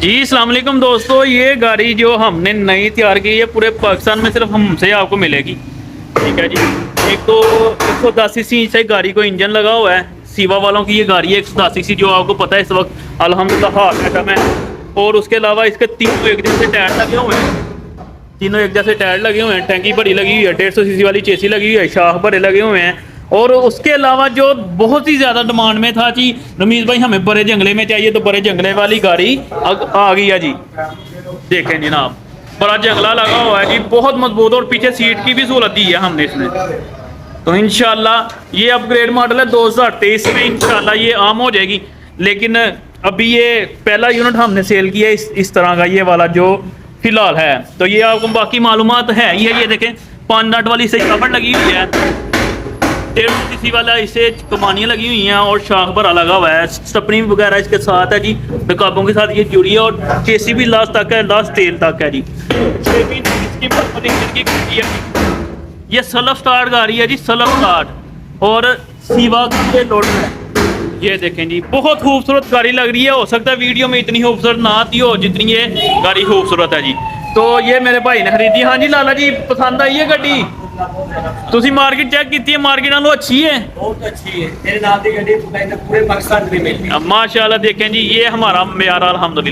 जी अस्सलाम वालेकुम दोस्तों, ये गाड़ी जो हमने नई तैयार की है पूरे पाकिस्तान में सिर्फ हमसे आपको मिलेगी। ठीक है जी। एक तो 110 सीसी से गाड़ी को इंजन लगा हुआ है। सीवा वालों की ये गाड़ी है 110 सीसी, जो आपको पता है इस वक्त अल्हम्दुलिल्लाह हॉट आइटम है। और उसके अलावा इसके तीनों एक जैसे टायर लगे हुए हैं, तीनों एक जैसे टायर लगे हुए हैं, टैंकी बड़ी लगी हुई है, 150 सीसी वाली चेसी लगी हुई है, शाख बड़े लगे हुए हैं। और उसके अलावा जो बहुत ही ज़्यादा डिमांड में था जी, रमीज़ भाई हमें बड़े जंगले में चाहिए, तो बड़े जंगले वाली गाड़ी आ गई है जी। देखें जनाब, बड़ा जंगला लगा हुआ है जी, बहुत मजबूत, और पीछे सीट की भी सहूलत दी है हमने इसमें। तो इंशाल्लाह ये अपग्रेड मॉडल है 2023 में, इंशाल्लाह ये आम हो जाएगी। लेकिन अभी ये पहला यूनिट हमने सेल किया इस तरह का, ये वाला जो फिलहाल है। तो ये आपको बाकी मालूमात है ये देखें, 5 नट वाली इसे कवर लगी हुई है, 150 सीसी वाला इसे कमानियाँ लगी हुई हैं, और शाख भरा लगा हुआ है, स्टपनी वगैरह इसके साथ है जी, रकाबों के साथ ये जुड़ी है, और चेसी भी लास्ट तक है, लास्ट तेल तक है जी। ये सेल्फ स्टार्ट गाड़ी है जी, सेल्फ स्टार्ट, और सीवा के लोडर है। ये देखें जी, बहुत खूबसूरत गाड़ी लग रही है। हो सकता है वीडियो में इतनी खूबसूरत ना आती हो जितनी ये गाड़ी खूबसूरत है जी। तो ये मेरे भाई ने खरीदी। हाँ जी लाला जी, पसंद आई है गाड़ी? तुसी मार्केट चेक की है, मार्केट नालों अच्छी है, बहुत अच्छी है। मेरे नाल दी गड्डी पूरे पाकिस्तान में मिलती है। माशाल्लाह। देखें जी, ये हमारा मेयार अल्हम्दुलिल्लाह।